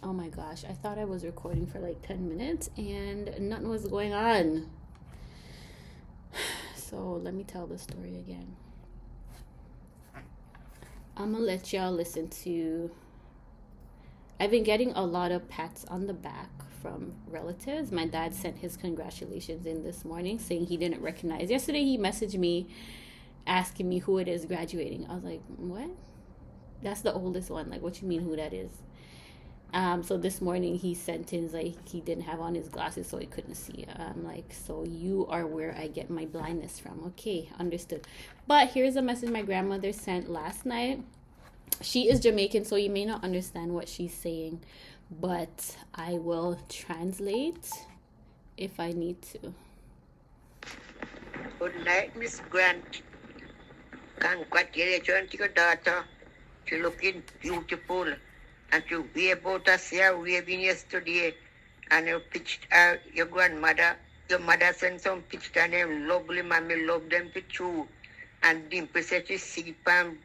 Oh my gosh, I thought I was recording for like 10 minutes and nothing was going on. So let me tell the story again. I'm gonna let y'all listen to. I've been getting a lot of pats on the back from relatives. My dad sent his congratulations in this morning saying he didn't recognize. Yesterday, he messaged me asking me who it is graduating. I was like, what? That's the oldest one. Like, what you mean who that is? So this morning he sent in like he didn't have on his glasses so he couldn't see. I'm like, so you are where I get my blindness from. Okay, understood. But here's a message my grandmother sent last night. She is Jamaican, so you may not understand what she's saying, but I will translate if I need to. Good night, Miss Grant. Congratulations to your daughter. She looking beautiful. And you way about us here waving yesterday. And you pitched your grandmother. Your mother sent some picture and them lovely mommy love them to chew. And Dimple said she see it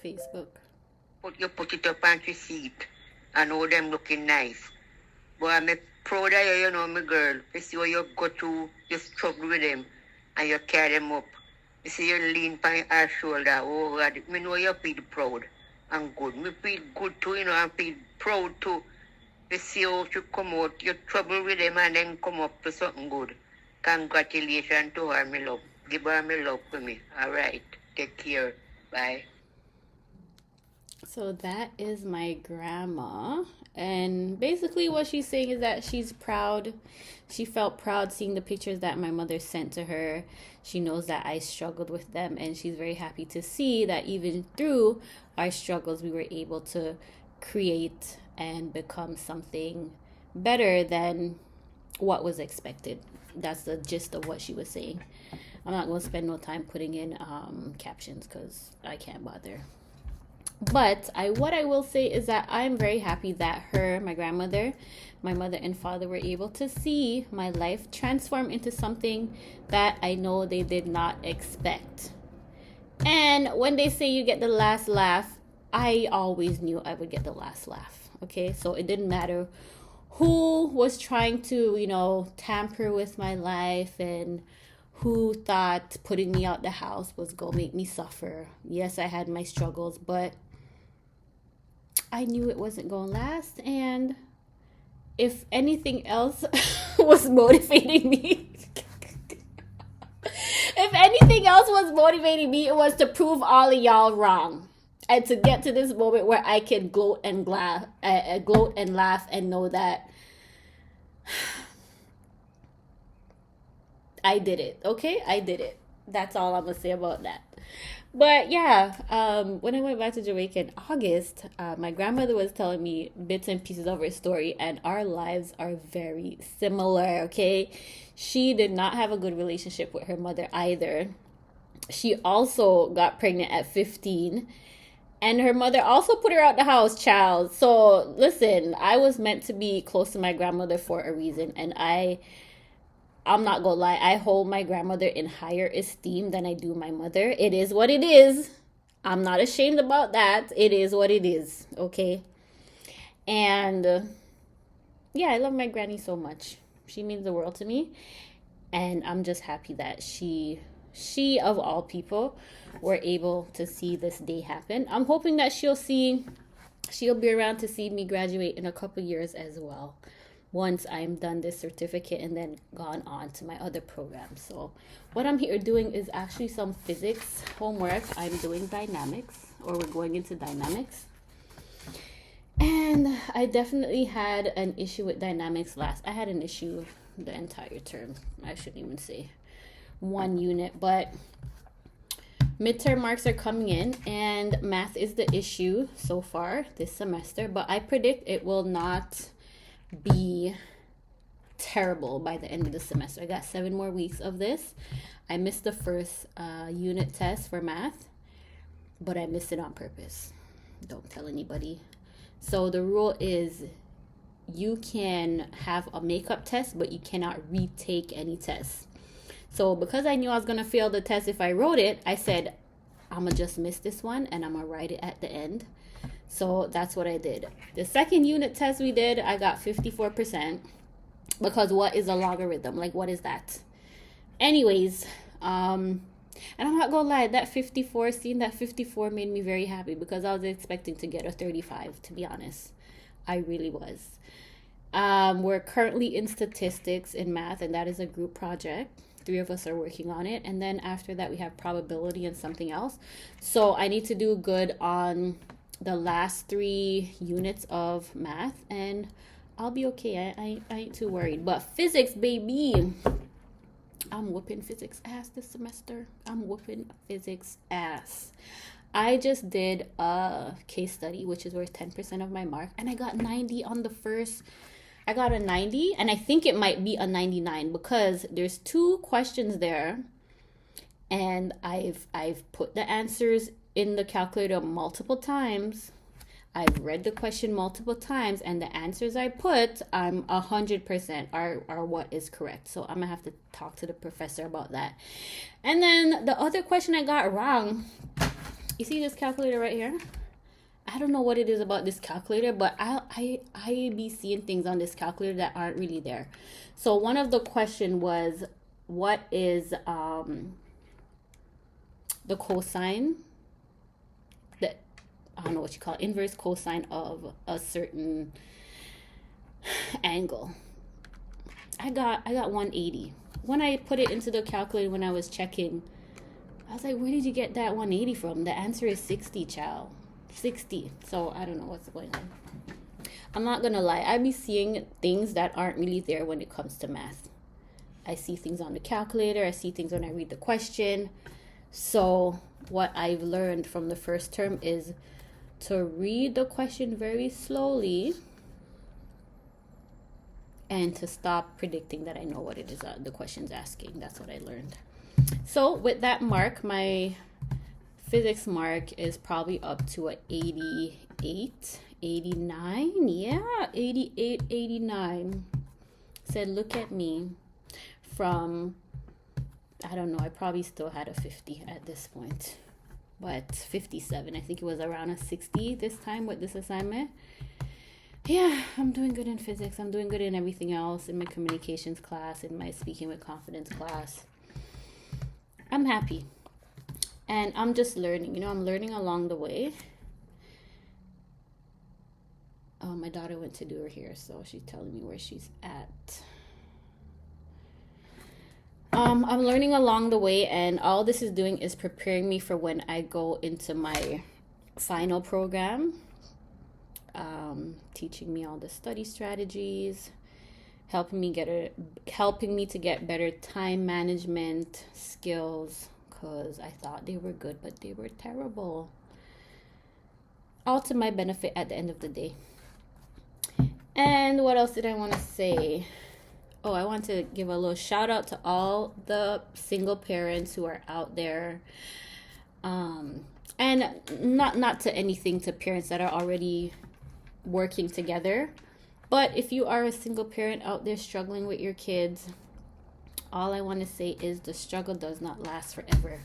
Facebook. put it up and she see it. And all them looking nice. But I'm proud of you, you know, my girl. You see what you go through, you struggle with them, and you carry them up. You see you lean on her shoulder. Oh, God, me know you feel proud and good. Me feel good too, you know, and feel proud too. You see how you come out, you trouble with them and then come up to something good. Congratulations to her, my love. Give her my love for me. All right. Take care. Bye. So that is my grandma. And basically, what she's saying is that she's proud. She felt proud seeing the pictures that my mother sent to her. She knows that I struggled with them, and she's very happy to see that even through our struggles, we were able to create and become something better than what was expected. That's the gist of what she was saying. I'm not going to spend no time putting in captions because I can't bother. But what I will say is that I'm very happy that my grandmother, my mother and father were able to see my life transform into something that I know they did not expect. And when they say you get the last laugh, I always knew I would get the last laugh. Okay, so it didn't matter who was trying to, tamper with my life and who thought putting me out the house was going to make me suffer. Yes, I had my struggles, but I knew it wasn't going to last. And if anything else was motivating me, it was to prove all of y'all wrong. And to get to this moment where I can gloat and laugh and know that I did it. Okay, I did it. That's all I'm gonna say about that. But yeah, when I went back to Jamaica in August, my grandmother was telling me bits and pieces of her story, and our lives are very similar. Okay, she did not have a good relationship with her mother either. She also got pregnant at 15. And her mother also put her out the house, child. So listen, I was meant to be close to my grandmother for a reason. And I'm not gonna lie, I hold my grandmother in higher esteem than I do my mother. It is what it is. I'm not ashamed about that. It is what it is, okay? And yeah, I love my granny so much. She means the world to me. And I'm just happy that she of all people were able to see this day happen. I'm hoping that she'll be around to see me graduate in a couple years as well, once I'm done this certificate and then gone on to my other programs. So what I'm here doing is actually some physics homework. I'm doing dynamics, or we're going into dynamics. And I definitely had an issue with dynamics I had an issue the entire term. I shouldn't even say one unit, but midterm marks are coming in and math is the issue so far this semester, but I predict it will not be terrible by the end of the semester. I got 7 more weeks of this. I missed the first unit test for math, but I missed it on purpose. Don't tell anybody. So the rule is you can have a makeup test, but you cannot retake any tests. So because I knew I was going to fail the test if I wrote it, I said, I'm going to just miss this one and I'm going to write it at the end. So that's what I did. The second unit test we did, I got 54%. Because what is a logarithm? Like, what is that? Anyways, and I'm not gonna lie, that 54, seeing that 54 made me very happy because I was expecting to get a 35, to be honest. I really was. We're currently in statistics in math, and that is a group project. 3 of us are working on it. And then after that, we have probability and something else. So I need to do good on the last 3 units of math, and I'll be okay. I ain't too worried. But physics, baby. I'm whooping physics ass this semester. I'm whooping physics ass. I just did a case study, which is worth 10% of my mark. And I got 90 on the first. I got a 90. And I think it might be a 99 because there's 2 questions there. And I've put the answers in the calculator multiple times. I've read the question multiple times, and the answers I put, I'm 100% are what is correct. So I'm gonna have to talk to the professor about that. And then the other question I got wrong, you see this calculator right here? I don't know what it is about this calculator, but I be seeing things on this calculator that aren't really there. So one of the question was, what is the cosine? I don't know what you call it, inverse cosine of a certain angle. I got 180. When I put it into the calculator when I was checking, I was like, where did you get that 180 from? The answer is 60, child. 60. So I don't know what's going on. I'm not gonna lie, I be seeing things that aren't really there when it comes to math. I see things on the calculator, I see things when I read the question. So what I've learned from the first term is to read the question very slowly and to stop predicting that I know what it is the question's asking. That's what I learned. So with that mark, my physics mark is probably up to a 88, 89. Yeah, 88, 89. Said, look at me. From, I don't know, I probably still had a 50 at this point. But 57, I think it was around a 60 this time with this assignment. Yeah, I'm doing good in physics. I'm doing good in everything else, in my communications class, in my speaking with confidence class. I'm happy. And I'm just learning. I'm learning along the way. Oh, my daughter went to do her hair, so she's telling me where she's at. I'm learning along the way, and all this is doing is preparing me for when I go into my final program, teaching me all the study strategies, helping me to get better time management skills, because I thought they were good, but they were terrible. All to my benefit at the end of the day. And what else did I want to say? Oh, I want to give a little shout out to all the single parents who are out there. And not to anything to parents that are already working together. But if you are a single parent out there struggling with your kids, all I want to say is the struggle does not last forever.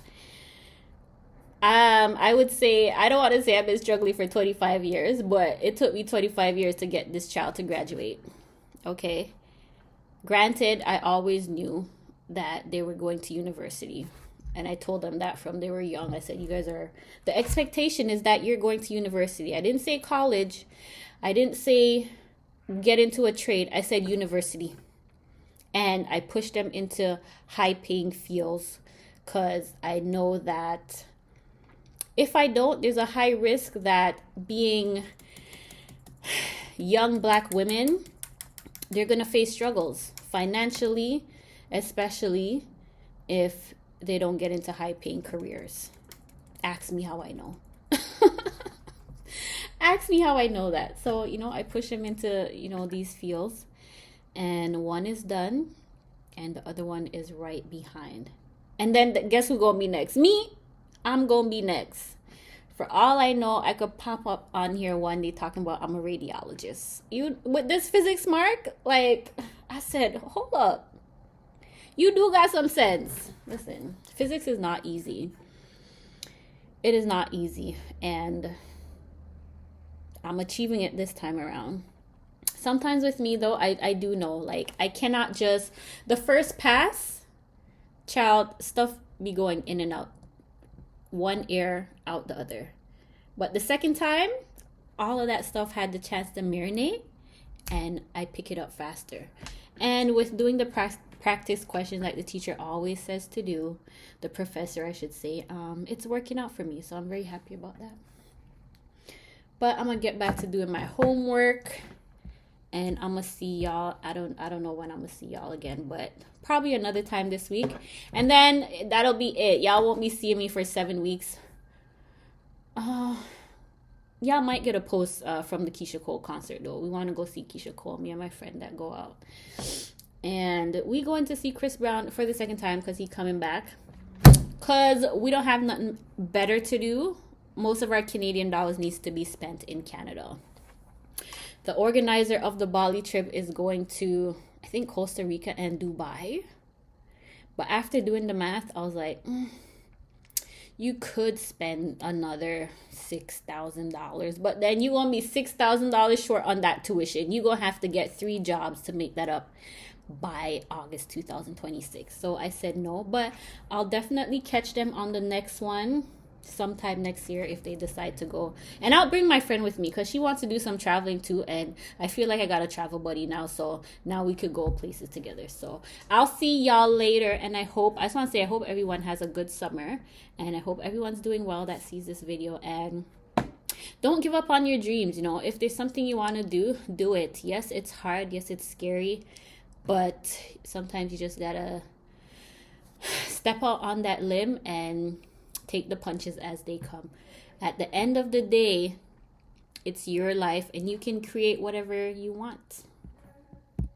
I would say, I don't want to say I've been struggling for 25 years, but it took me 25 years to get this child to graduate. Okay? Granted, I always knew that they were going to university. And I told them that from they were young. I said, the expectation is that you're going to university. I didn't say college. I didn't say get into a trade. I said university. And I pushed them into high-paying fields because I know that if I don't, there's a high risk that being young Black women, they're going to face struggles financially, especially if they don't get into high-paying careers. Ask me how I know. Ask me how I know that. So, I push them into, these fields. And one is done, and the other one is right behind. And then guess who's going to be next? Me. I'm going to be next. For all I know, I could pop up on here one day talking about I'm a radiologist. With this physics mark, like I said, hold up. You do got some sense. Listen, physics is not easy. It is not easy. And I'm achieving it this time around. Sometimes with me though, I do know, like, I cannot just, the first pass, child, stuff be going in and out. One ear, out the other. But the second time, all of that stuff had the chance to marinate and I pick it up faster. And with doing the practice questions like the teacher always says to do, the professor, I should say, it's working out for me. So I'm very happy about that. But I'm going to get back to doing my homework. And I'm going to see y'all. I don't know when I'm going to see y'all again, but probably another time this week. And then that'll be it. Y'all won't be seeing me for 7 weeks. Y'all might get a post from the Keisha Cole concert, though. We want to go see Keisha Cole, me and my friend that go out. And we going to see Chris Brown for the second time because he's coming back. Because we don't have nothing better to do. Most of our Canadian dollars needs to be spent in Canada. The organizer of the Bali trip is going to, I think, Costa Rica and Dubai. But after doing the math, I was like, you could spend another $6,000. But then you're going to be $6,000 short on that tuition. You're going to have to get 3 jobs to make that up by August 2026. So I said no. But I'll definitely catch them on the next one. Sometime next year if they decide to go. And I'll bring my friend with me because she wants to do some traveling too, and I feel like I got a travel buddy now, so now we could go places together. So I'll see y'all later, and I just want to say I hope everyone has a good summer, and I hope everyone's doing well that sees this video. And don't give up on your dreams. You know, if there's something you want to do it. Yes, it's hard, yes, it's scary, but sometimes you just gotta step out on that limb and take the punches as they come. At the end of the day, it's your life and you can create whatever you want.